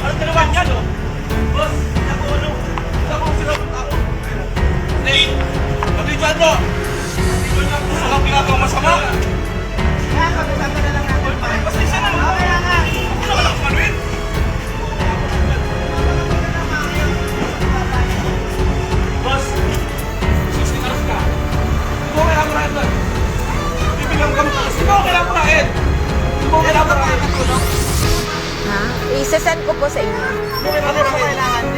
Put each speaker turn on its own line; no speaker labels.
Anong ginawa niya, no? Boss, ako ano? Ako sila ng tao. Hey, nabidyoan mo! Nabidyoan niya ako sa ginagawa masama!
Kaya pag-usapan na lang natin.
Pasensya na mo!
Okay lang nga.
Hindi naman ako manuin! Boss, sisinaras ka. Hindi mo kailangan marahin doon. Bibigyan ka mo ka. Hindi mo kailangan marahin. Hindi mo kailangan marahin.
Ha? I-send ko po sa inyo.
Hindi mo kailangan marahin.